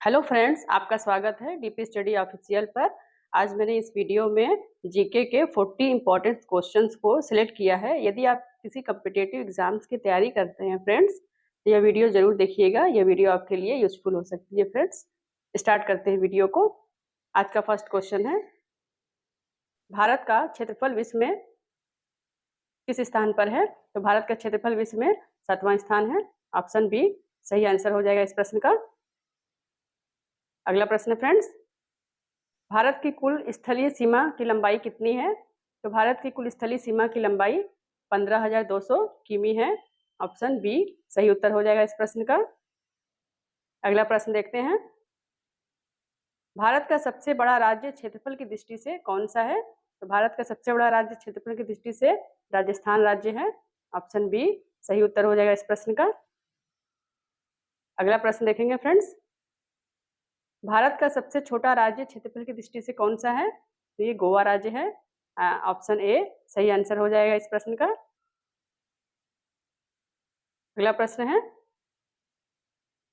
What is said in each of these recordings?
Hello friends, आपका स्वागत है डीपी स्टडी ऑफिशियल पर। आज मैंने इस वीडियो में जीके के 40 इंपॉर्टेंट क्वेश्चंस को सिलेक्ट किया है। यदि आप किसी कम्पिटिटिव एग्जाम्स की तैयारी करते हैं फ्रेंड्स, तो यह वीडियो जरूर देखिएगा। यह वीडियो आपके लिए यूजफुल हो सकती है। फ्रेंड्स, स्टार्ट करते हैं वीडियो को। आज का फर्स्ट क्वेश्चन है, भारत का क्षेत्रफल विश्व में किस स्थान पर है? तो भारत का क्षेत्रफल विश्व में 7वां स्थान है। ऑप्शन बी सही आंसर हो जाएगा इस प्रश्न का। अगला प्रश्न फ्रेंड्स, भारत की कुल स्थलीय सीमा की लंबाई कितनी है? तो भारत की कुल स्थलीय सीमा की लंबाई 15,200 किमी है। ऑप्शन बी सही उत्तर हो जाएगा इस प्रश्न का। अगला प्रश्न देखते हैं, भारत का सबसे बड़ा राज्य क्षेत्रफल की दृष्टि से कौन सा है? तो भारत का सबसे बड़ा राज्य क्षेत्रफल की दृष्टि से राजस्थान राज्य है। ऑप्शन बी सही उत्तर हो जाएगा इस प्रश्न का। अगला प्रश्न देखेंगे फ्रेंड्स, भारत का सबसे छोटा राज्य क्षेत्रफल की दृष्टि से कौन सा है? तो ये गोवा राज्य है। ऑप्शन ए सही आंसर हो जाएगा इस प्रश्न का। अगला प्रश्न है,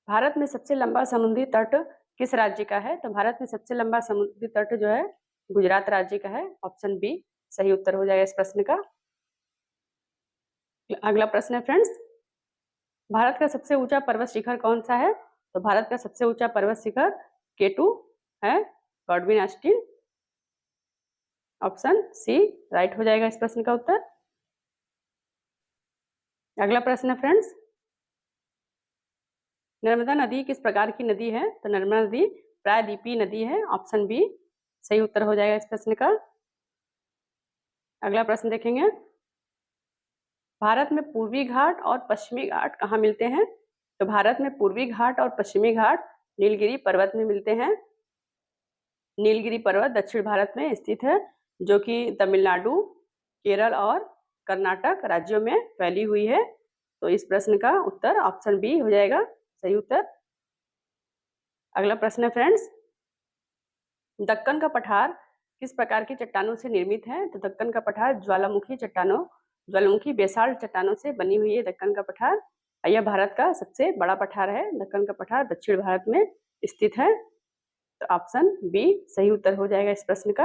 भारत में सबसे लंबा समुद्री तट किस राज्य का है? तो भारत में सबसे लंबा समुद्री तट जो है गुजरात राज्य का है। ऑप्शन बी सही उत्तर हो जाएगा इस प्रश्न का। अगला प्रश्न है फ्रेंड्स, भारत का सबसे ऊंचा पर्वत शिखर कौन सा है? तो भारत का सबसे ऊंचा पर्वत शिखर K2 है, Godwin Austen. Option C right हो जाएगा इस प्रश्न का उत्तर। अगला प्रश्न है फ्रेंड्स, नर्मदा नदी किस प्रकार की नदी है? तो नर्मदा नदी प्रायद्वीपीय नदी है। ऑप्शन बी सही उत्तर हो जाएगा इस प्रश्न का। अगला प्रश्न देखेंगे, भारत में पूर्वी घाट और पश्चिमी घाट कहाँ मिलते हैं? तो भारत में पूर्वी घाट और पश्चिमी घाट नीलगिरी पर्वत में मिलते हैं। नीलगिरी पर्वत दक्षिण भारत में स्थित है, जो कि तमिलनाडु, केरल और कर्नाटक राज्यों में फैली हुई है। तो इस प्रश्न का उत्तर ऑप्शन बी हो जाएगा सही उत्तर। अगला प्रश्न है फ्रेंड्स, दक्कन का पठार किस प्रकार की चट्टानों से निर्मित है? तो दक्कन का पठार ज्वालामुखी बेसाल्ट चट्टानों से बनी हुई है दक्कन का पठार। यह भारत का सबसे बड़ा पठार है। दक्कन का पठार दक्षिण भारत में स्थित है। तो ऑप्शन बी सही उत्तर हो जाएगा इस प्रश्न का।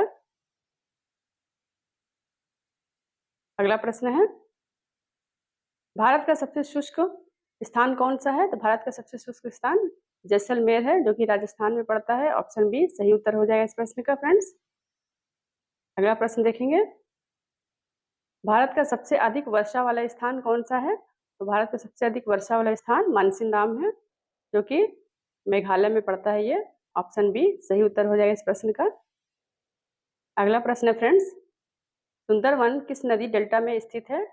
अगला प्रश्न है, भारत का सबसे शुष्क स्थान कौन सा है? तो भारत का सबसे शुष्क स्थान जैसलमेर है, जो कि राजस्थान में पड़ता है। ऑप्शन बी सही उत्तर हो जाएगा इस प्रश्न का फ्रेंड्स। अगला प्रश्न देखेंगे, भारत का सबसे अधिक वर्षा वाला स्थान कौन सा है? तो भारत का सबसे अधिक वर्षा वाला स्थान मानसीनराम है, जो कि मेघालय में पड़ता है ये। ऑप्शन बी सही उत्तर हो जाएगा इस प्रश्न का। अगला प्रश्न है फ्रेंड्स, सुंदरवन किस नदी डेल्टा में स्थित है?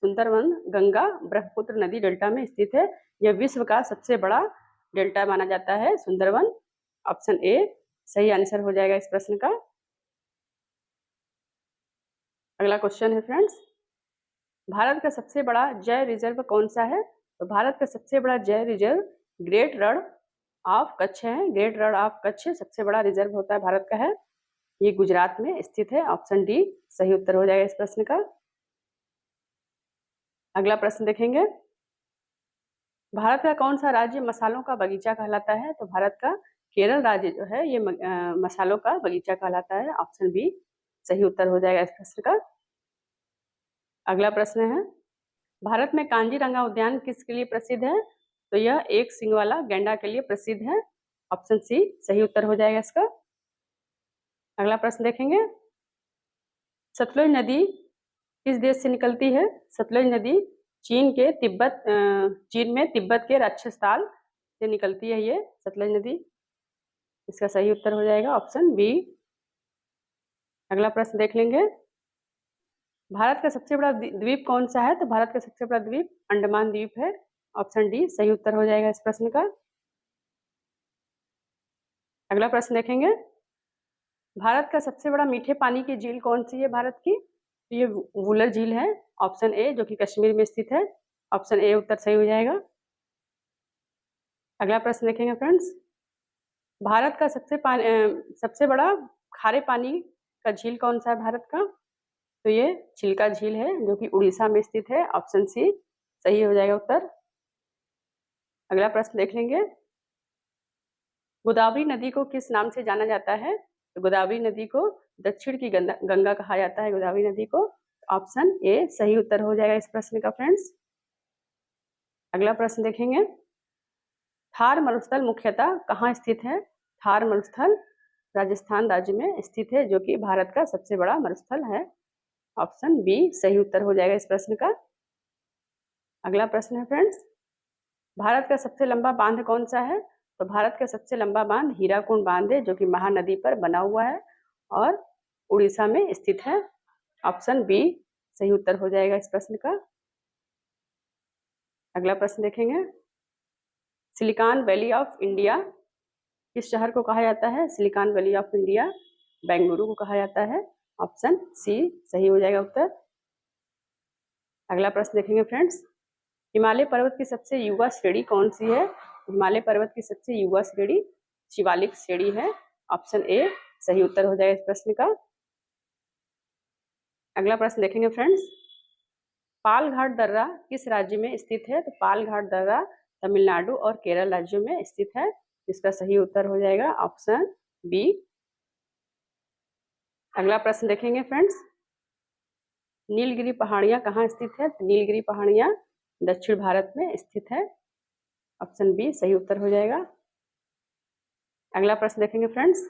सुंदरवन गंगा ब्रह्मपुत्र नदी डेल्टा में स्थित है। यह विश्व का सबसे बड़ा डेल्टा माना जाता है सुंदरवन। ऑप्शन ए सही आंसर हो जाएगा इस प्रश्न का। अगला क्वेश्चन है फ्रेंड्स, भारत का सबसे बड़ा जैव रिजर्व कौन सा है? तो भारत का सबसे बड़ा जैव reserve great Rann of Kutch है। ग्रेट रण ऑफ कच्छ सबसे बड़ा रिजर्व होता है भारत का है। ये गुजरात में स्थित है। ऑप्शन डी सही उत्तर हो जाएगा इस प्रश्न का। अगला प्रश्न देखेंगे, भारत का कौन सा राज्य मसालों का बगीचा कहलाता है? तो भारत का केरल राज्य जो है ये मसालों का बगीचा कहलाता है। ऑप्शन बी सही उत्तर हो जाएगा इस प्रश्न का। अगला प्रश्न है, भारत में कांजीरंगा उद्यान किसके लिए प्रसिद्ध है? तो यह एक सींग वाला गैंडा के लिए प्रसिद्ध है। ऑप्शन सी सही उत्तर हो जाएगा इसका। अगला प्रश्न देखेंगे, सतलुज नदी किस देश से निकलती है? सतलुज नदी चीन में तिब्बत के राक्षसताल से निकलती है ये सतलुज नदी। इसका सही उत्तर हो जाएगा ऑप्शन बी। अगला प्रश्न देख लेंगे, भारत का सबसे बड़ा द्वीप कौन सा है? तो भारत का सबसे बड़ा द्वीप अंडमान द्वीप है। ऑप्शन डी सही उत्तर हो जाएगा इस प्रश्न का। अगला प्रश्न देखेंगे, भारत का सबसे बड़ा मीठे पानी की झील कौन सी है भारत की? तो ये वुलर झील है। ऑप्शन ए, जो कि कश्मीर में स्थित है। ऑप्शन ए उत्तर सही हो जाएगा। अगला प्रश्न देखेंगे फ्रेंड्स, भारत का सबसे बड़ा खारे पानी का झील कौन सा है भारत का? तो ये चिल्का झील है, जो कि उड़ीसा में स्थित है। ऑप्शन सी सही हो जाएगा उत्तर। अगला प्रश्न देख लेंगे, गोदावरी नदी को किस नाम से जाना जाता है? तो गोदावरी नदी को दक्षिण की गंगा कहा जाता है, गोदावरी नदी को। ऑप्शन ए सही उत्तर हो जाएगा इस प्रश्न का फ्रेंड्स। अगला प्रश्न देखेंगे, थार मरुस्थल मुख्यतः कहाँ स्थित है? थार मरुस्थल राजस्थान राज्य में स्थित है, जो कि भारत का सबसे बड़ा मरुस्थल है। ऑप्शन बी सही उत्तर हो जाएगा इस प्रश्न का। अगला प्रश्न है फ्रेंड्स, भारत का सबसे लंबा बांध कौन सा है? तो भारत का सबसे लंबा बांध हीराकुंड बांध है, जो कि महानदी पर बना हुआ है और उड़ीसा में स्थित है। ऑप्शन बी सही उत्तर हो जाएगा इस प्रश्न का। अगला प्रश्न देखेंगे, सिलिकॉन वैली ऑफ इंडिया किस शहर को कहा जाता है? Silicon valley of India Bengaluru को कहा जाता है। ऑप्शन सी सही हो जाएगा उत्तर। अगला प्रश्न देखेंगे फ्रेंड्स, हिमालय पर्वत की सबसे युवा श्रेणी कौन सी है? हिमालय पर्वत की सबसे युवा श्रेणी शिवालिक श्रेणी है। ऑप्शन ए सही उत्तर हो जाएगा इस प्रश्न का। अगला प्रश्न देखेंगे फ्रेंड्स, पालघाट दर्रा किस राज्य में स्थित है? तो पालघाट दर्रा तमिलनाडु और केरल राज्यों में स्थित है। इसका सही उत्तर हो जाएगा ऑप्शन बी। अगला प्रश्न देखेंगे फ्रेंड्स, नीलगिरी पहाड़ियां कहाँ स्थित है? तो नीलगिरी पहाड़ियां दक्षिण भारत में स्थित है। ऑप्शन बी सही उत्तर हो जाएगा। अगला प्रश्न देखेंगे फ्रेंड्स,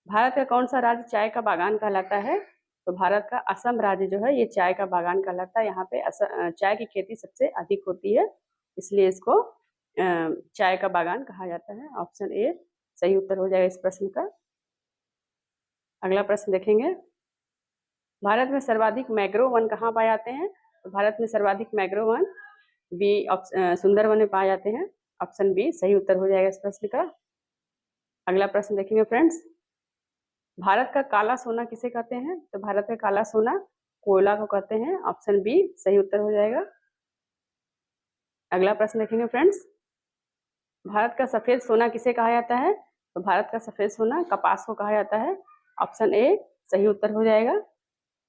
भारत का कौन सा राज्य चाय का बागान कहलाता है? तो भारत का असम राज्य जो है ये चाय का बागान कहलाता है। यहाँ पे चाय की खेती सबसे अधिक होती है, इसलिए इसको चाय का बागान कहा जाता है। ऑप्शन ए सही उत्तर हो जाएगा इस प्रश्न का। अगला प्रश्न देखेंगे, भारत में सर्वाधिक मैंग्रोव वन कहाँ पाए जाते हैं? तो भारत में सर्वाधिक मैंग्रोव वन बी सुंदरवन में पाए जाते हैं। ऑप्शन बी सही उत्तर हो जाएगा इस प्रश्न का। अगला प्रश्न देखेंगे फ्रेंड्स, भारत का काला सोना किसे कहते हैं? तो भारत का काला सोना कोयला को कहते हैं। ऑप्शन बी सही उत्तर हो जाएगा। अगला प्रश्न देखेंगे फ्रेंड्स, भारत का सफेद सोना किसे कहा जाता है? तो भारत का सफेद सोना कपास को कहा जाता है। ऑप्शन ए सही उत्तर हो जाएगा।